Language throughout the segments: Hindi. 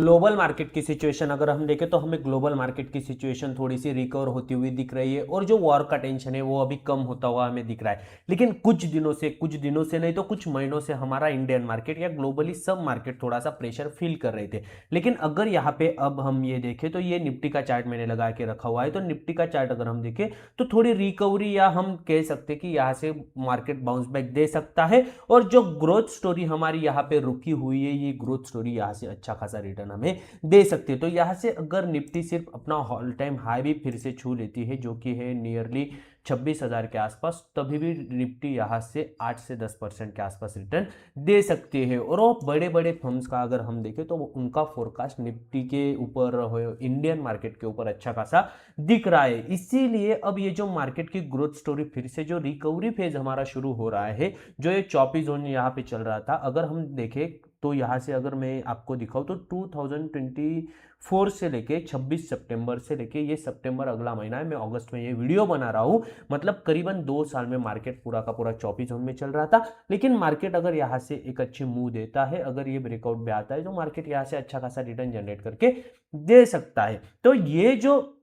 ग्लोबल मार्केट की सिचुएशन अगर हम देखें तो हमें ग्लोबल मार्केट की सिचुएशन थोड़ी सी रिकवर होती हुई दिख रही है और जो वॉर का टेंशन है वो अभी कम होता हुआ हमें दिख रहा है। लेकिन कुछ दिनों से नहीं तो कुछ महीनों से हमारा इंडियन मार्केट या ग्लोबली सब मार्केट थोड़ा सा प्रेशर फील कर रहे थे। लेकिन अगर यहाँ पे अब हम ये देखें तो ये निफ्टी का चार्ट मैंने लगा के रखा हुआ है, तो निफ्टी का चार्ट अगर हम देखें तो थोड़ी रिकवरी या हम कह सकते हैं कि यहाँ से मार्केट बाउंस बैक दे सकता है। और जो ग्रोथ स्टोरी हमारी यहाँ पे रुकी हुई है, ये ग्रोथ स्टोरी यहाँ से अच्छा खासा रिटर्न हमें दे सकती है। तो यहाँ से अगर निफ्टी सिर्फ अपना ऑल टाइम हाई भी फिर से छू लेती है जो कि है नियरली 26,000 के आसपास, तभी भी निफ्टी यहाँ से 8 से 10% के आसपास रिटर्न दे सकती है। और वो बड़े बड़े फर्म्स का अगर हम देखें तो उनका फोरकास्ट निफ्टी के ऊपर, इंडियन मार्केट के ऊपर अच्छा खासा दिख रहा है। इसीलिए अब ये जो मार्केट की ग्रोथ स्टोरी फिर से जो रिकवरी फेज हमारा शुरू हो रहा है, जो ये चॉपी जोन यहाँ पे चल रहा था, अगर हम देखें तो यहाँ से अगर मैं आपको दिखाऊं तो 2024 से लेके 26 सितंबर से लेके ये सितंबर अगला महीना है, मैं अगस्त में ये वीडियो बना रहा हूँ, मतलब करीबन 2 साल में मार्केट पूरा का पूरा चौपी जोन में चल रहा था। लेकिन मार्केट अगर यहाँ से एक अच्छी मूव देता है, अगर ये ब्रेकआउट भी आता है तो मार्केट यहाँ से अच्छा खासा रिटर्न जनरेट करके दे सकता है। तो ये जो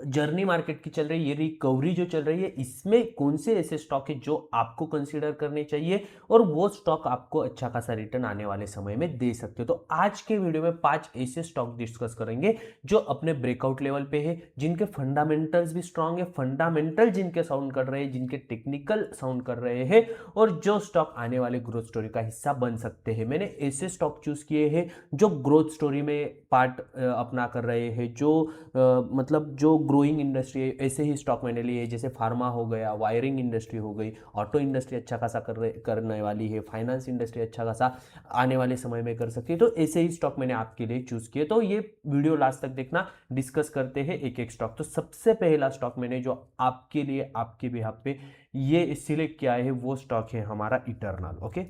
जर्नी मार्केट की चल रही है, ये रिकवरी जो चल रही है, इसमें कौन से ऐसे स्टॉक है जो आपको कंसीडर करने चाहिए और वो स्टॉक आपको अच्छा खासा रिटर्न आने वाले समय में दे सकते हो। तो आज के वीडियो में 5 ऐसे स्टॉक डिस्कस करेंगे जो अपने ब्रेकआउट लेवल पे है, जिनके फंडामेंटल्स भी स्ट्रांग है, फंडामेंटल जिनके साउंड कर रहे हैं, जिनके टेक्निकल साउंड कर रहे हैं, और जो स्टॉक आने वाले ग्रोथ स्टोरी का हिस्सा बन सकते हैं। मैंने ऐसे स्टॉक चूज किए हैं जो ग्रोथ स्टोरी में पार्ट अपना कर रहे हैं, जो मतलब जो ग्रोइंग इंडस्ट्री है, ऐसे ही स्टॉक मैंने लिए, जैसे फार्मा हो गया, वायरिंग इंडस्ट्री हो गई, ऑटो इंडस्ट्री अच्छा खासा करने वाली है, फाइनेंस इंडस्ट्री अच्छा खासा आने वाले समय में कर सकती है। तो ऐसे ही स्टॉक मैंने आपके लिए चूज किए। तो ये वीडियो लास्ट तक देखना, डिस्कस करते हैं एक एक स्टॉक। तो सबसे पहला स्टॉक मैंने जो आपके लिए आपके बिहाफ पे ये सिलेक्ट किया है वो स्टॉक है हमारा इटर्नल। ओके,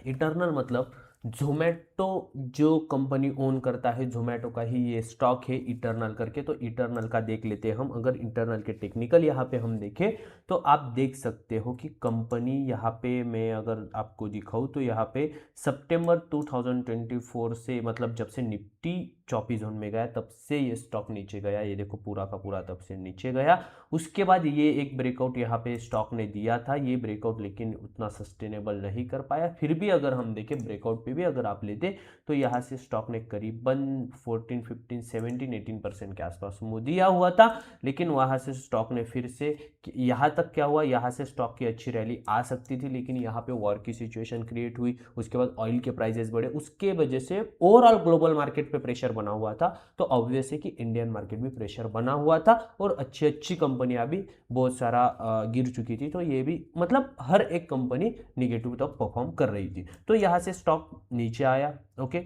इटर्नल मतलब जोमेटो जो कंपनी ओन करता है, जोमेटो का ही ये स्टॉक है इटर्नल करके। तो इटर्नल का देख लेते हैं हम। अगर इटर्नल के टेक्निकल यहाँ पे हम देखें तो आप देख सकते हो कि कंपनी यहाँ पे, मैं अगर आपको दिखाऊं तो यहाँ पे सितंबर 2024 से, मतलब जब से निफ्टी चौपी जोन में गया तब से ये स्टॉक नीचे गया। ये देखो पूरा का पूरा तब से नीचे गया। उसके बाद ये एक ब्रेकआउट यहाँ पे स्टॉक ने दिया था, ये ब्रेकआउट लेकिन उतना सस्टेनेबल नहीं कर पाया। फिर भी अगर हम देखें ब्रेकआउट पे भी अगर आप लेते तो यहाँ से स्टॉक ने करीबन 14 15 17 18% के आसपास मूव दिया हुआ था। लेकिन वहाँ से स्टॉक ने फिर से, यहाँ तक क्या हुआ, यहाँ से स्टॉक की अच्छी रैली आ सकती थी, लेकिन यहाँ पे वॉर की सिचुएशन क्रिएट हुई, उसके बाद ऑयल के प्राइसेस बढ़े, उसके वजह से ओवरऑल ग्लोबल मार्केट पे प्रेशर बना हुआ था। तो ऑब्वियस है कि इंडियन मार्केट भी प्रेशर बना हुआ था और अच्छी अच्छी कंपनियां भी बहुत सारा गिर चुकी थी। तो ये भी मतलब हर एक कंपनी निगेटिव तक परफॉर्म कर रही थी। तो यहाँ से स्टॉक नीचे आया। ओके,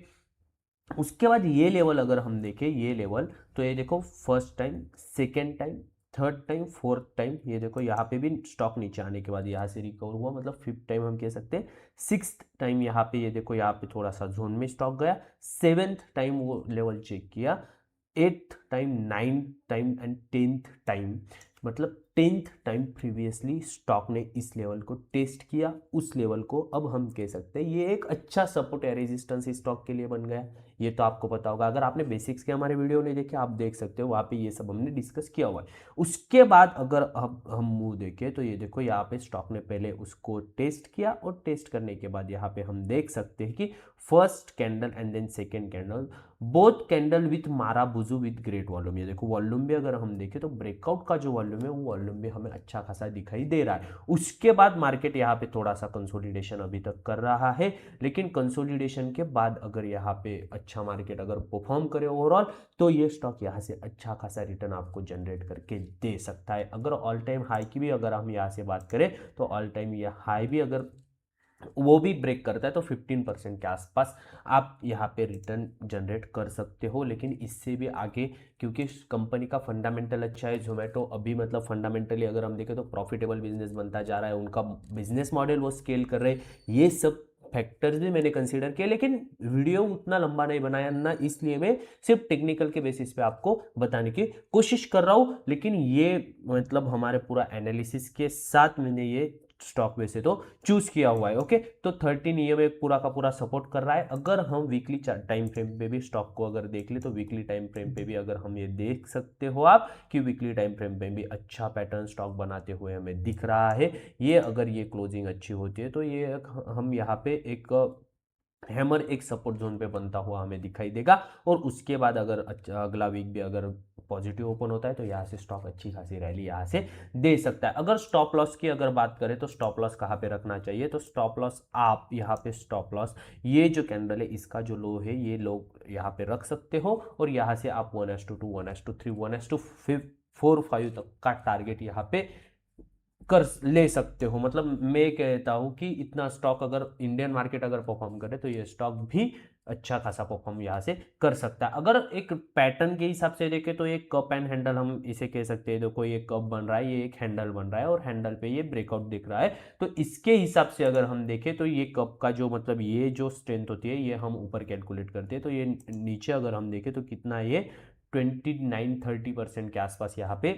उसके बाद ये लेवल अगर हम देखें, ये लेवल, तो ये देखो first time, second time, third time, fourth time, ये देखो यहाँ पे भी स्टॉक नीचे आने के बाद यहाँ से रिकवर हुआ, मतलब फिफ्थ टाइम हम कह सकते हैं। सिक्स्थ टाइम यहाँ पे ये देखो, यहाँ पे थोड़ा सा जोन में स्टॉक गया। सेवेंथ टाइम वो लेवल चेक किया। Eighth time, ninth time and 10th time, मतलब 10th टाइम प्रीवियसली स्टॉक ने इस लेवल को टेस्ट किया। उस लेवल को अब हम कह सकते हैं ये एक अच्छा सपोर्ट या रेजिस्टेंस स्टॉक के लिए बन गया। ये तो आपको पता होगा, अगर आपने बेसिक्स के हमारे वीडियो नहीं देखे आप देख सकते हो, वहाँ पे ये सब हमने डिस्कस किया हुआ है। उसके बाद अगर अब हम मूव देखें तो ये देखो यहाँ पे स्टॉक ने पहले उसको टेस्ट किया और टेस्ट करने के बाद यहाँ पे हम देख सकते हैं कि first candle and then second candle, both candle with मारा बुजू विथ ग्रेट वॉल्यूम। ये देखो वॉल्यूम भी अगर हम देखें तो ब्रेकआउट का जो वॉल्यूम है वो वॉल्यूम भी हमें अच्छा खासा दिखाई दे रहा है। उसके बाद मार्केट यहाँ पे थोड़ा सा कंसोलिडेशन अभी तक कर रहा है, लेकिन कंसोलिडेशन के बाद अगर यहाँ पे अच्छा मार्केट अगर परफॉर्म करे ओवरऑल, तो ये स्टॉक यहाँ से अच्छा खासा रिटर्न आपको जनरेट करके दे सकता है। अगर ऑल टाइम हाई की भी अगर हम यहाँ से बात करें तो ऑल टाइम ये हाई भी अगर वो भी ब्रेक करता है तो 15% के आसपास आप यहाँ पे रिटर्न जनरेट कर सकते हो। लेकिन इससे भी आगे, क्योंकि कंपनी का फंडामेंटल अच्छा है, जोमेटो अभी मतलब फंडामेंटली अगर हम देखें तो प्रॉफिटेबल बिजनेस बनता जा रहा है, उनका बिजनेस मॉडल वो स्केल कर रहे हैं, ये सब फैक्टर्स भी मैंने कंसीडर किए। लेकिन वीडियो उतना लंबा नहीं बनाया ना, इसलिए मैं सिर्फ टेक्निकल के बेसिस पे आपको बताने की कोशिश कर रहा हूँ। लेकिन ये मतलब हमारे पूरा एनालिसिस के साथ मैंने ये स्टॉक वैसे तो चूज किया हुआ है। ओके, तो 13 EMA पूरा का पूरा सपोर्ट कर रहा है। अगर हम वीकली टाइम फ्रेम पे भी स्टॉक को अगर देख ले तो वीकली टाइम फ्रेम पे भी अगर हम ये देख सकते हो आप कि वीकली टाइम फ्रेम पे भी अच्छा पैटर्न स्टॉक बनाते हुए हमें दिख रहा है। ये अगर ये क्लोजिंग अच्छी होती है तो ये हम यहाँ पे एक हैमर एक सपोर्ट जोन पे बनता हुआ हमें दिखाई देगा। और उसके बाद अगर अगला वीक भी अगर पॉजिटिव ओपन होता है तो यहाँ से स्टॉक अच्छी खासी रैली यहाँ से दे सकता है। अगर स्टॉप लॉस की अगर बात करें तो स्टॉप लॉस कहाँ पे रखना चाहिए, तो स्टॉप लॉस आप यहाँ पे स्टॉप लॉस ये जो कैंडल है इसका जो लो है ये लो यहाँ पे रख सकते हो। और यहाँ से आप 1:2, 1:3, 1:4, 5 तक का टारगेट यहाँ पे कर ले सकते हो। मतलब मैं कहता हूँ कि इतना स्टॉक अगर इंडियन मार्केट अगर परफॉर्म करे तो ये स्टॉक भी अच्छा खासा परफॉर्म यहाँ से कर सकता है। अगर एक पैटर्न के हिसाब से देखें तो एक कप एंड हैंडल हम इसे कह सकते हैं। देखो ये कप बन रहा है, ये एक हैंडल बन रहा है और हैंडल पे ये ब्रेकआउट दिख रहा है। तो इसके हिसाब से अगर हम देखें तो ये कप का जो मतलब ये जो स्ट्रेंथ होती है ये हम ऊपर कैलकुलेट करते हैं। तो ये नीचे अगर हम देखें तो कितना ये 29-30% के आसपास यहाँ पे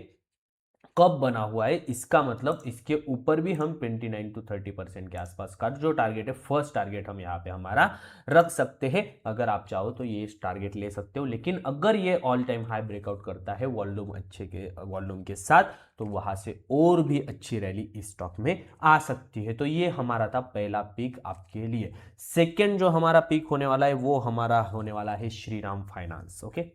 कब बना हुआ है। इसका मतलब इसके ऊपर भी हम 29-30% के आसपास का जो टारगेट है, फर्स्ट टारगेट हम यहाँ पे हमारा रख सकते हैं। अगर आप चाहो तो ये टारगेट ले सकते हो, लेकिन अगर ये ऑल टाइम हाई ब्रेकआउट करता है वॉल्यूम के साथ तो वहां से और भी अच्छी रैली इस स्टॉक में आ सकती है। तो ये हमारा था पहला पिक आपके लिए। सेकेंड जो हमारा पिक होने वाला है वो हमारा होने वाला है श्रीराम फाइनेंस। ओके,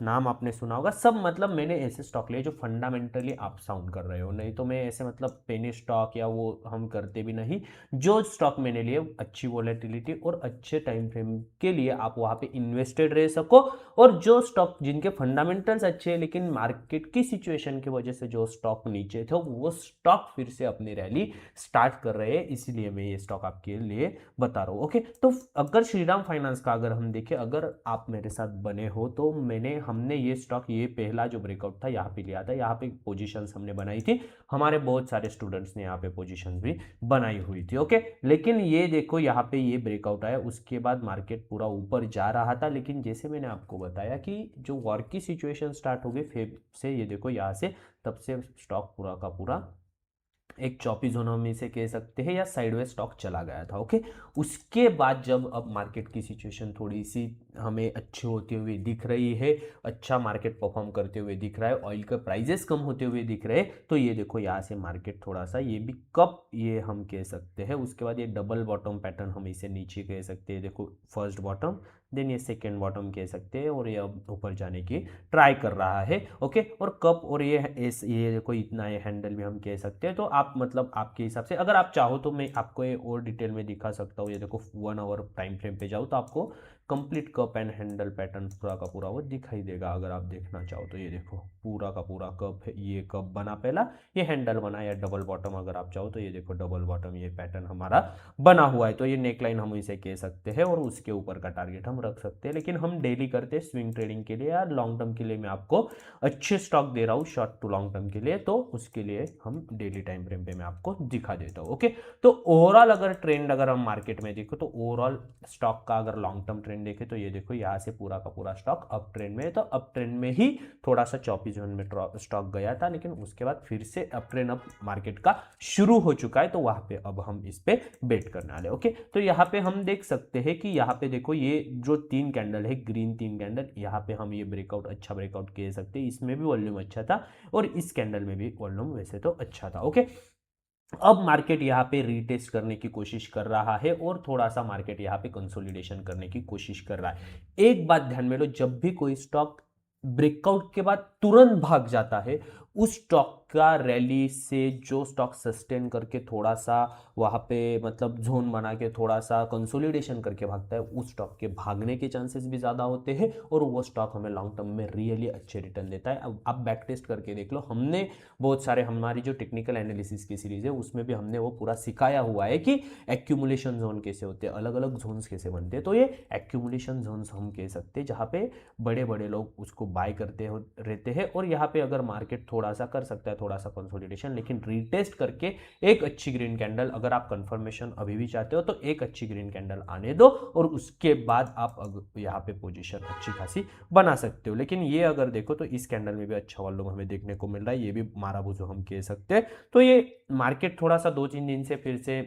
नाम आपने सुना होगा सब। मतलब मैंने ऐसे स्टॉक लिए जो फंडामेंटली आप साउंड कर रहे हो, नहीं तो मैं ऐसे मतलब पेनी स्टॉक या वो हम करते भी नहीं। जो स्टॉक मैंने लिए अच्छी वॉलेटिलिटी और अच्छे टाइम फ्रेम के लिए आप वहां पे इन्वेस्टेड रह सको, और जो स्टॉक जिनके फंडामेंटल्स अच्छे हैं लेकिन मार्केट की सिचुएशन की वजह से जो स्टॉक नीचे थे वो स्टॉक फिर से अपनी रैली स्टार्ट कर रहे हैं, इसलिए मैं ये स्टॉक आपके लिए बता रहा हूँ। ओके, तो अगर श्रीराम फाइनेंस का अगर हम देखें, अगर आप मेरे साथ बने हो तो हमने ये स्टॉक ये पहला जो ब्रेकआउट था यहाँ पे लिया था। यहाँ पे पोजीशंस हमने बनाई थी, हमारे बहुत सारे स्टूडेंट्स ने यहाँ पे पोजीशंस भी बनाई हुई थी। ओके, लेकिन ये देखो यहाँ पे ये ब्रेकआउट आया, उसके बाद मार्केट पूरा ऊपर जा रहा था, लेकिन जैसे मैंने आपको बताया कि जो वॉर की सिचुएशन स्टार्ट हो गई फेब से, ये देखो यहाँ से तब से स्टॉक पूरा का पूरा एक चौपी जोन हम इसे कह सकते हैं या साइडवेज स्टॉक चला गया था। ओके, उसके बाद जब अब मार्केट की सिचुएशन थोड़ी सी हमें अच्छी होती हुई दिख रही है, अच्छा मार्केट परफॉर्म करते हुए दिख रहा है, ऑयल के प्राइजेस कम होते हुए दिख रहे हैं, तो ये देखो यहाँ से मार्केट थोड़ा सा ये भी कप ये हम कह सकते हैं। उसके बाद ये डबल बॉटम पैटर्न हम इसे नीचे कह सकते हैं। देखो फर्स्ट बॉटम, देन ये सेकेंड बॉटम कह सकते हैं, और ये अब ऊपर जाने की ट्राई कर रहा है। ओके, और कप और ये देखो इतना ये हैंडल भी हम कह सकते हैं। तो आप मतलब आपके हिसाब से अगर आप चाहो तो मैं आपको ये और डिटेल में दिखा सकता हूँ। ये देखो 1 आवर टाइम फ्रेम पे जाओ तो आपको complete cup and handle pattern पूरा का पूरा वो दिखाई देगा। अगर आप देखना चाहो तो ये देखो पूरा का पूरा कप है, ये कप बना पहला, ये हैंडल बना, या डबल बॉटम अगर आप चाहो तो ये देखो डबल बॉटम ये पैटर्न हमारा बना हुआ है। तो ये नेकलाइन हम इसे कह सकते हैं, और उसके ऊपर का टारगेट हम रख सकते हैं। लेकिन हम डेली करते हैं स्विंग ट्रेडिंग के लिए या लॉन्ग टर्म के लिए मैं आपको अच्छे स्टॉक दे रहा हूँ शॉर्ट टू लॉन्ग टर्म के लिए, तो उसके लिए हम डेली टाइम फ्रेम पे मैं आपको दिखा देता हूँ। ओके, तो ओवरऑल अगर ट्रेंड अगर हम मार्केट में देखो तो ओवरऑल स्टॉक का अगर लॉन्ग टर्म ट्रेंड देखे तो ये देखो यहाँ से पूरा का पूरा स्टॉक अप ट्रेंड में है। तो अप ट्रेंड में ही थोड़ा सा चौपी जोन में स्टॉक गया था, लेकिन उसके बाद फिर से अप ट्रेंड अप मार्केट का शुरू हो चुका है, तो वहां पे अब हम इस पे बेट करने वाले। ओके, तो यहाँ पे हम देख सकते हैं कि यहाँ पे देखो ये जो 3 कैंडल है, ग्रीन 3 कैंडल, यहाँ पे हम ये ब्रेकआउट अच्छा ब्रेकआउट कह सकते हैं। इसमें भी वॉल्यूम अच्छा था और इस कैंडल में भी वॉल्यूम वैसे तो अच्छा था। ओके, अब मार्केट यहाँ पे रीटेस्ट करने की कोशिश कर रहा है और थोड़ा सा मार्केट यहाँ पे कंसोलिडेशन करने की कोशिश कर रहा है। एक बात ध्यान में लो, जब भी कोई स्टॉक ब्रेकआउट के बाद तुरंत भाग जाता है, उस स्टॉक का रैली से जो स्टॉक सस्टेन करके थोड़ा सा वहाँ पे मतलब जोन बना के थोड़ा सा कंसोलिडेशन करके भागता है, उस स्टॉक के भागने के चांसेस भी ज़्यादा होते हैं, और वो स्टॉक हमें लॉन्ग टर्म में रियली अच्छे रिटर्न देता है। अब आप बैक टेस्ट करके देख लो, हमने बहुत सारे हमारी जो टेक्निकल एनालिसिस की सीरीज है उसमें भी हमने वो पूरा सिखाया हुआ है कि एक्यूमुलेशन जोन कैसे होते हैं, अलग अलग जोन्स कैसे बनते हैं। तो ये एक्यूमुलेशन जोन्स हम कह सकते हैं जहाँ पे बड़े बड़े लोग उसको बाय करते रहते हैं, और यहाँ पे अगर मार्केट थोड़ा सा कर सकता है थोड़ा सा कंसोलिडेशन, लेकिन रीटेस्ट करके एक अच्छी ग्रीन कैंडल, अगर आप कंफर्मेशन अभी भी चाहते हो तो एक अच्छी ग्रीन कैंडल आने दो और उसके बाद आप यहाँ पे पोजीशन अच्छी खासी बना सकते हो। लेकिन ये अगर देखो तो इस कैंडल में भी अच्छा वॉल्यूम हमें देखने को मिल रहा है, ये भी मारा बुझो हम कह सकते हैं। तो ये मार्केट थोड़ा सा 2-3 दिन से फिर से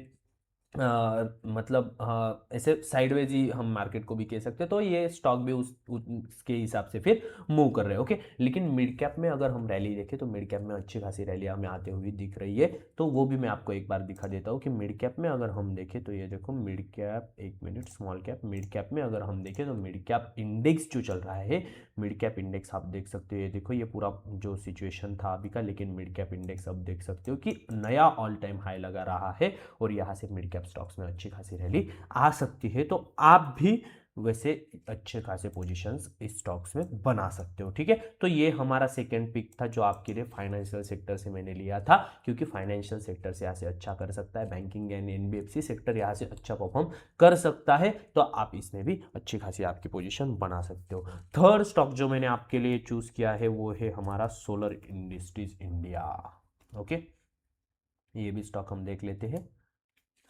मतलब ऐसे साइडवेज ही हम मार्केट को भी कह सकते हैं। तो ये स्टॉक भी उसके हिसाब से फिर मूव कर रहे हैं। ओके, लेकिन मिड कैप में अगर हम रैली देखें तो मिड कैप में अच्छी खासी रैली हमें आते हुए दिख रही है। तो वो भी मैं आपको एक बार दिखा देता हूँ कि मिड कैप में अगर हम देखें तो ये देखो मिड कैप, एक minute, small cap, mid cap में अगर हम देखें तो मिड कैप इंडेक्स जो चल रहा है, मिड कैप इंडेक्स आप देख सकते हो, ये देखो ये पूरा जो सिचुएशन था अभी का, लेकिन मिड कैप इंडेक्स अब देख सकते हो कि नया ऑल टाइम हाई लगा रहा है और यहाँ से मिड कैप स्टॉक्स में अच्छी खासी रैली आ सकती है। तो आप भी वैसे अच्छे खासे पोजीशंस इस स्टॉक्स में बना सकते हो। ठीक है, तो ये हमारा सेकंड पिक था जो आपके लिए फाइनेंशियल सेक्टर से मैंने लिया था, क्योंकि फाइनेंशियल सेक्टर से यहाँ से अच्छा कर सकता है, बैंकिंग एंड एनबीएफसी सेक्टर यहाँ से अच्छा परफॉर्म कर सकता है, तो आप इसमें भी अच्छी खासी आपकी पोजीशन बना सकते हो। थर्ड स्टॉक जो मैंने आपके लिए चूज किया है वो है हमारा सोलर इंडस्ट्रीज इंडिया। ओके, ये भी स्टॉक हम देख लेते हैं।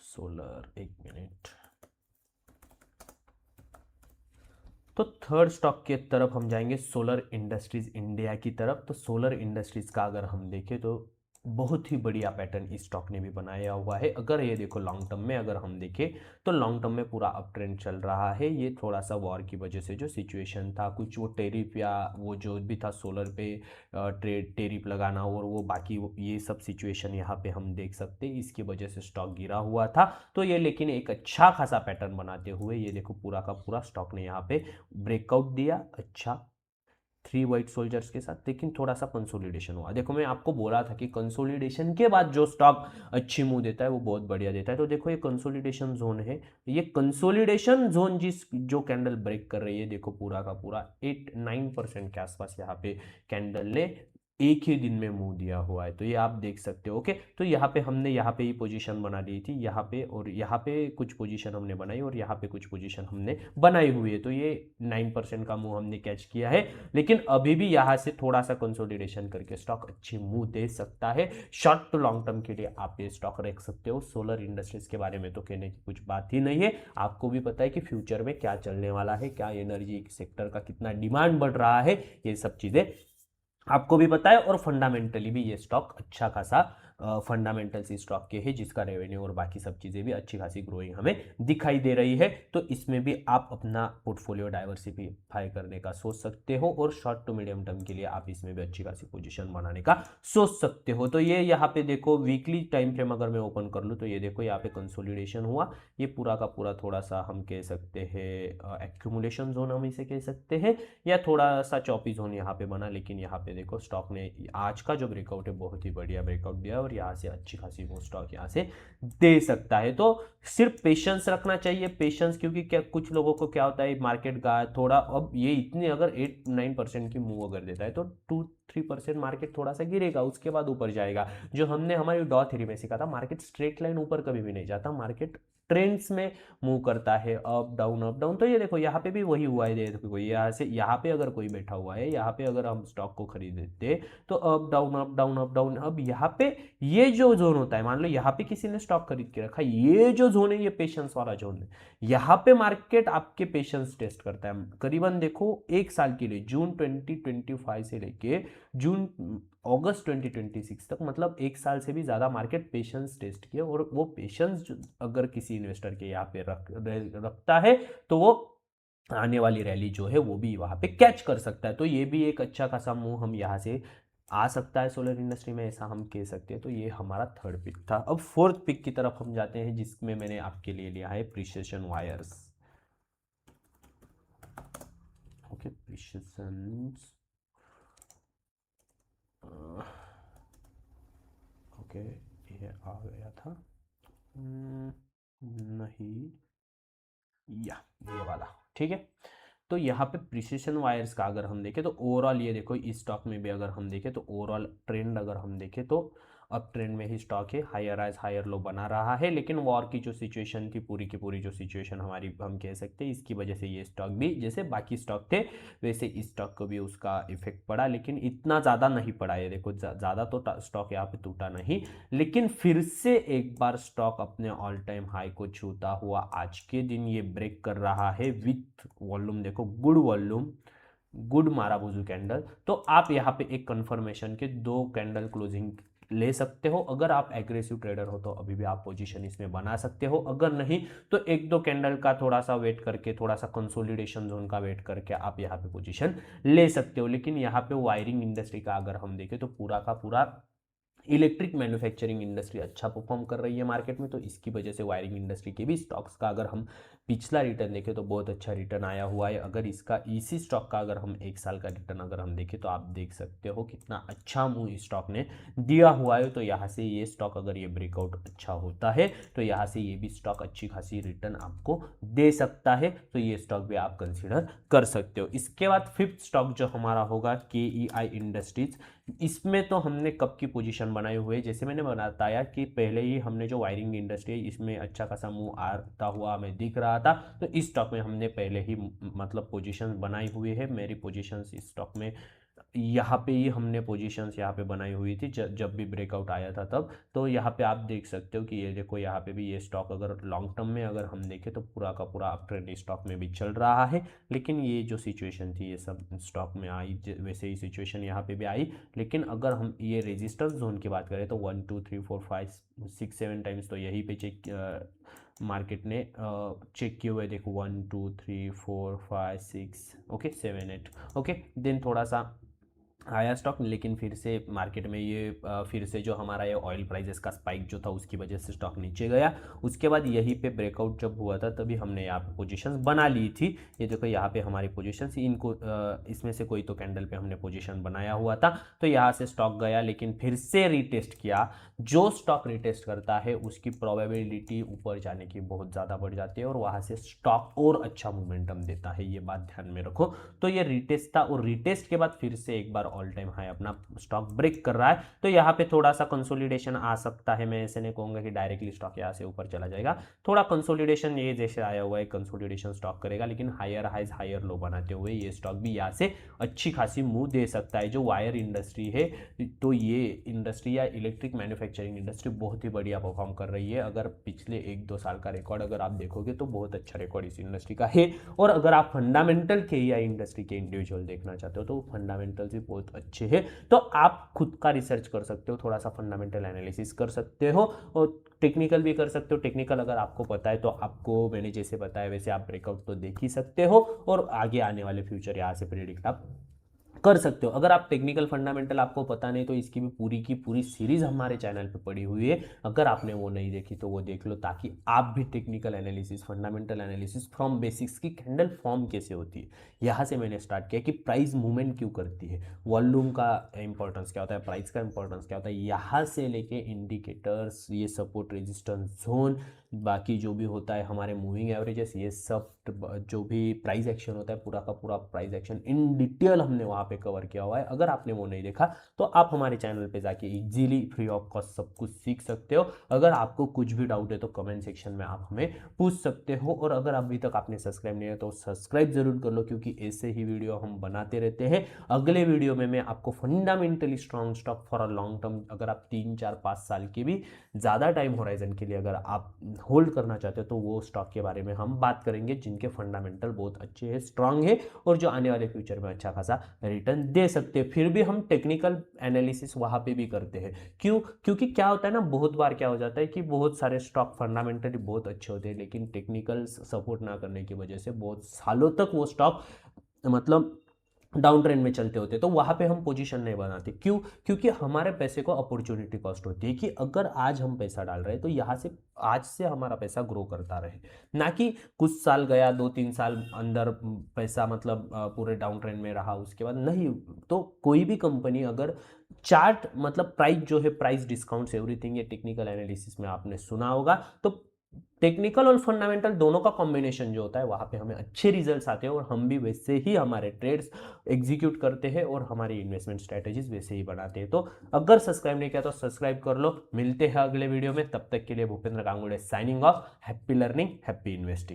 सोलर, एक मिनट। तो थर्ड स्टॉक के तरफ हम जाएंगे, सोलर इंडस्ट्रीज इंडिया की तरफ। तो सोलर इंडस्ट्रीज का अगर हम देखें तो बहुत ही बढ़िया पैटर्न इस स्टॉक ने भी बनाया हुआ है। अगर ये देखो लॉन्ग टर्म में अगर हम देखें तो लॉन्ग टर्म में पूरा अप ट्रेंड चल रहा है। ये थोड़ा सा वॉर की वजह से जो सिचुएशन था, कुछ वो टेरिफ या वो जो भी था सोलर पे ट्रेड टेरिफ लगाना और वो बाकी ये सब सिचुएशन यहाँ पे हम देख सकते हैं, इसकी वजह से स्टॉक गिरा हुआ था। तो ये लेकिन एक अच्छा खासा पैटर्न बनाते हुए ये देखो पूरा का पूरा स्टॉक ने यहाँ पे ब्रेकआउट दिया, अच्छा 3 व्हाइट सोल्जर्स के साथ, लेकिन थोड़ा सा कंसोलिडेशन हुआ। देखो मैं आपको बोला था कि कंसोलिडेशन के बाद जो स्टॉक अच्छी मूव देता है वो बहुत बढ़िया देता है। तो देखो ये कंसोलिडेशन जोन है, ये कंसोलिडेशन जोन जिस जो कैंडल ब्रेक कर रही है, देखो पूरा का पूरा 8-9% के आसपास यहाँ पे कैंडल ने एक ही दिन में मूव दिया हुआ है। तो ये आप देख सकते हो। ओके, तो यहाँ पे हमने यहाँ पे ही पोजीशन बना ली थी, यहाँ पे और यहाँ पे कुछ पोजीशन हमने बनाई और यहाँ पे कुछ पोजीशन हमने बनाई हुई है। तो ये 9% का मूव हमने कैच किया है, लेकिन अभी भी यहाँ से थोड़ा सा कंसोलिडेशन करके स्टॉक अच्छी मूव दे सकता है। शॉर्ट टू लॉन्ग टर्म के लिए आप ये स्टॉक रख सकते हो। सोलर इंडस्ट्रीज के बारे में तो कहने की कुछ बात ही नहीं है, आपको भी पता है कि फ्यूचर में क्या चलने वाला है, क्या एनर्जी सेक्टर का कितना डिमांड बढ़ रहा है, ये सब चीजें आपको भी पता है। और फंडामेंटली भी ये स्टॉक अच्छा खासा फंडामेंटल्स इस स्टॉक के हैं, जिसका रेवेन्यू और बाकी सब चीज़ें भी अच्छी खासी ग्रोइंग हमें दिखाई दे रही है। तो इसमें भी आप अपना पोर्टफोलियो डाइवर्सिफाई करने का सोच सकते हो और शॉर्ट टू मीडियम टर्म के लिए आप इसमें भी अच्छी खासी पोजीशन बनाने का सोच सकते हो। तो ये यहाँ पे देखो वीकली टाइम फ्रेम अगर मैं ओपन कर लूँ तो ये देखो यहाँ पे कंसोलिडेशन हुआ, ये पूरा का पूरा थोड़ा सा हम कह सकते हैं एक्यूमुलेशन जोन हम इसे कह सकते हैं, या थोड़ा सा चॉपी जोन यहाँ पे बना। लेकिन यहाँ पे देखो स्टॉक ने आज का जो ब्रेकआउट है बहुत ही बढ़िया ब्रेकआउट दिया और यहाँ से अच्छी खासी वो स्टॉक यहाँ से दे सकता है। तो सिर्फ पेशेंस रखना चाहिए, पेशेंस, क्योंकि क्या कुछ लोगों को क्या होता है मार्केट का थोड़ा, अब ये इतनी अगर 8-9% की मूव अगर देता है तो 2-3% मार्केट थोड़ा सा गिरेगा, उसके बाद ऊपर जाएगा। जो हमने हमारी डॉ थ्योरी में सीखा था, मार्केट स्ट्रेट लाइन ऊपर कभी भी नहीं जाता, मार्केट ट्रेंड्स में मूव करता है, अप डाउन अप डाउन। तो ये देखो यहाँ पे भी वही हुआ है, देखो कोई यहाँ से यहाँ पे अगर कोई बैठा हुआ है, यहाँ पे अगर हम स्टॉक को खरीदते तो up down up down up down. अब यहाँ पे ये जो जोन होता है, मान लो यहाँ पे किसी ने स्टॉक खरीद के रखा, ये जो जोन है ये पेशेंस वाला जोन है, यहाँ पे मार्केट आपके पेशेंस टेस्ट करता है। करीबन देखो एक साल के लिए, जून 2025 से लेके जून अगस्त 2026 तक, मतलब एक साल से भी ज़्यादा मार्केट पेशेंस टेस्ट किया, और वो पेशेंस अगर किसी इन्वेस्टर के यहाँ पे रखता है तो वो आने वाली रैली जो है वो भी वहाँ पे कैच कर सकता है। तो ये भी एक अच्छा खासा मूव हम यहाँ से आ सकता है सोलर इंडस्ट्री में, ऐसा हम कह सकते हैं। तो ये हमारा थर्ड पिक था। अब फोर्थ पिक की तरफ हम जाते हैं, जिसमें मैंने आपके लिए लिया है precision wires. Okay, precision, okay ये आ गया था, नहीं, या ये वाला, ठीक है। तो यहाँ पे प्रिसिशन वायर्स का अगर हम देखें तो ओवरऑल ये देखो इस स्टॉक में भी अगर हम देखें तो ओवरऑल ट्रेंड अगर हम देखें तो अप ट्रेंड में ही स्टॉक है, हायर हाइज हायर लो बना रहा है। लेकिन वॉर की जो सिचुएशन थी, पूरी की पूरी जो सिचुएशन हमारी हम कह सकते हैं, इसकी वजह से ये स्टॉक भी जैसे बाकी स्टॉक थे वैसे इस स्टॉक को भी उसका इफेक्ट पड़ा, लेकिन इतना ज़्यादा नहीं पड़ा। ये देखो ज़्यादा तो स्टॉक यहाँ पे टूटा नहीं, लेकिन फिर से एक बार स्टॉक अपने ऑल टाइम हाई को छूता हुआ आज के दिन ये ब्रेक कर रहा है विथ वॉल्यूम, देखो गुड वॉल्यूम, गुड माराबूजू कैंडल। तो आप यहाँ पे एक कंफर्मेशन के 2 कैंडल क्लोजिंग ले सकते हो। अगर आप एग्रेसिव ट्रेडर हो तो अभी भी आप पोजीशन इसमें बना सकते हो, अगर नहीं तो 1-2 कैंडल का थोड़ा सा वेट करके, थोड़ा सा कंसोलिडेशन जोन का वेट करके आप यहाँ पे पोजीशन ले सकते हो। लेकिन यहाँ पे वायरिंग इंडस्ट्री का अगर हम देखें तो पूरा का पूरा इलेक्ट्रिक मैन्युफैक्चरिंग इंडस्ट्री अच्छा परफॉर्म कर रही है मार्केट में, तो इसकी वजह से वायरिंग इंडस्ट्री के भी स्टॉक्स का अगर हम पिछला रिटर्न देखें तो बहुत अच्छा रिटर्न आया हुआ है। अगर इसका इसी स्टॉक का अगर हम 1 साल का रिटर्न अगर हम देखें तो आप देख सकते हो कितना अच्छा मूव इस स्टॉक ने दिया हुआ है। तो यहाँ से ये स्टॉक अगर ये ब्रेकआउट अच्छा होता है तो यहाँ से ये भी स्टॉक अच्छी खासी रिटर्न आपको दे सकता है, तो ये स्टॉक भी आप कंसिडर कर सकते हो। इसके बाद 5th स्टॉक जो हमारा होगा KEI इंडस्ट्रीज। इसमें तो हमने कब की पोजीशन बनाई हुई है, जैसे मैंने बताया कि पहले ही हमने जो वायरिंग इंडस्ट्री है इसमें अच्छा खासा मूव आता हुआ हमें दिख रहा था, तो इस स्टॉक में हमने पहले ही मतलब पोजीशन बनाई हुई है। मेरी पोजीशंस इस स्टॉक में यहाँ पे ही हमने पोजीशंस यहाँ पे बनाई हुई थी जब भी ब्रेकआउट आया था तब। तो यहाँ पे आप देख सकते हो कि ये देखो यहाँ पे भी ये स्टॉक अगर लॉन्ग टर्म में अगर हम देखें तो पूरा का पूरा अप ट्रेंड स्टॉक में भी चल रहा है। लेकिन ये जो सिचुएशन थी ये सब स्टॉक में आई, वैसे ही सिचुएशन यहाँ पे भी आई। लेकिन अगर हम ये रेजिस्टेंस जोन की बात करें तो 1 2 3 4 5 6 7 टाइम्स तो यहीं पे चेक मार्केट ने चेक किए हुए, देखो 1 2 3 4 5 6 ओके 7 8 ओके। देन थोड़ा सा आया स्टॉक, लेकिन फिर से मार्केट में ये फिर से जो हमारा ये ऑयल प्राइसेस का स्पाइक जो था उसकी वजह से स्टॉक नीचे गया। उसके बाद यहीं पे ब्रेकआउट जब हुआ था तभी हमने यहाँ पे पोजीशंस बना ली थी। ये देखो यहाँ पे हमारी पोजीशंस, इनको इसमें से कोई तो कैंडल पे हमने पोजीशन बनाया हुआ था, तो यहाँ से स्टॉक गया लेकिन फिर से रीटेस्ट किया। जो स्टॉक रीटेस्ट करता है उसकी प्रोबेबिलिटी ऊपर जाने की बहुत ज़्यादा बढ़ जाती है और वहाँ से स्टॉक और अच्छा मोमेंटम देता है, ये बात ध्यान में रखो। तो ये रीटेस्ट था और रीटेस्ट के बाद फिर से एक बार ऑल टाइम हाई अपना स्टॉक ब्रेक कर रहा है, तो यहाँ पे थोड़ा सा कंसोलिडेशन आ सकता है। मैं ऐसे नहीं कहूँगा कि डायरेक्टली स्टॉक यहाँ से ऊपर चला जाएगा, थोड़ा कंसोलिडेशन ये जैसे आया हुआ है कंसोलिडेशन स्टॉक करेगा, लेकिन हायर हाइज हायर लो बनाते हुए ये स्टॉक भी यहाँ से अच्छी खासी मूव दे सकता है। जो वायर इंडस्ट्री है तो ये इंडस्ट्री या इलेक्ट्रिक मैन्युफैक्चरिंग इंडस्ट्री बहुत ही बढ़िया परफॉर्म कर रही है। अगर पिछले 1-2 साल का रिकॉर्ड अगर आप देखोगे तो बहुत अच्छा रिकॉर्ड इस इंडस्ट्री का है। और अगर आप फंडामेंटल के या इंडस्ट्री के इंडिविजुअल देखना चाहते हो तो फंडामेंटल्स भी बहुत अच्छे हैं, तो आप खुद का रिसर्च कर सकते हो, थोड़ा सा फंडामेंटल एनालिसिस कर सकते हो और टेक्निकल भी कर सकते हो। टेक्निकल अगर आपको पता है तो आपको मैंने जैसे बताया वैसे आप ब्रेकआउट तो देख ही सकते हो और आगे आने वाले फ्यूचर यहाँ से प्रेडिक्ट आप कर सकते हो। अगर आप टेक्निकल फंडामेंटल आपको पता नहीं तो इसकी भी पूरी की पूरी सीरीज हमारे चैनल पे पड़ी हुई है, अगर आपने वो नहीं देखी तो वो देख लो, ताकि आप भी technical analysis fundamental analysis from basics की कैंडल फॉर्म कैसे होती है यहाँ से मैंने स्टार्ट किया कि प्राइस मूवमेंट क्यों करती है, वॉल्यूम का इंपॉर्टेंस क्या होता है, प्राइस का इंपॉर्टेंस क्या होता है, यहाँ से लेके इंडिकेटर्स, ये सपोर्ट रेजिस्टेंस जोन, बाकी जो भी होता है हमारे मूविंग एवरेजेस, ये सब जो भी प्राइस एक्शन होता है पूरा का पूरा प्राइस एक्शन इन डिटेल हमने वहाँ पे कवर किया हुआ है। अगर आपने वो नहीं देखा तो आप हमारे चैनल पे जाके इजीली फ्री ऑफ कॉस्ट सब कुछ सीख सकते हो। अगर आपको कुछ भी डाउट है तो कमेंट सेक्शन में आप हमें पूछ सकते हो, और अगर अभी तक आपने सब्सक्राइब नहीं है तो सब्सक्राइब जरूर कर लो, क्योंकि ऐसे ही वीडियो हम बनाते रहते हैं। अगले वीडियो में मैं आपको fundamentally strong stock for a long term, अगर आप 3 4 5 साल के भी ज़्यादा टाइम होराइजन के लिए अगर आप होल्ड करना चाहते हो तो वो स्टॉक के बारे में हम बात करेंगे जिनके फंडामेंटल बहुत अच्छे हैं, स्ट्रांग है और जो आने वाले फ्यूचर में अच्छा खासा रिटर्न दे सकते हैं। फिर भी हम टेक्निकल एनालिसिस वहाँ पे भी करते हैं। क्यों? क्योंकि क्या होता है ना, बहुत बार क्या हो जाता है कि बहुत सारे स्टॉक फंडामेंटली बहुत अच्छे होते हैं लेकिन टेक्निकल सपोर्ट ना करने की वजह से बहुत सालों तक वो स्टॉक मतलब डाउन ट्रेंड में चलते होते, तो वहाँ पे हम पोजीशन नहीं बनाते। क्यों? क्योंकि हमारे पैसे को अपॉर्चुनिटी कॉस्ट होती है कि अगर आज हम पैसा डाल रहे हैं तो यहाँ से आज से हमारा पैसा ग्रो करता रहे, ना कि कुछ साल गया 2-3 साल अंदर पैसा मतलब पूरे डाउन ट्रेंड में रहा उसके बाद नहीं। तो कोई भी कंपनी अगर चार्ट मतलब प्राइस जो है, प्राइस डिस्काउंट्स एवरीथिंग, ये टेक्निकल एनालिसिस में आपने सुना होगा, तो टेक्निकल और फंडामेंटल दोनों का कॉम्बिनेशन जो होता है वहाँ पे हमें अच्छे रिजल्ट्स आते हैं और हम भी वैसे ही हमारे ट्रेड्स एग्जीक्यूट करते हैं और हमारी इन्वेस्टमेंट स्ट्रेटेजीज वैसे ही बनाते हैं। तो अगर सब्सक्राइब नहीं किया तो सब्सक्राइब कर लो। मिलते हैं अगले वीडियो में, तब तक के लिए Bhupendra Gangude signing off. Happy learning, happy investing.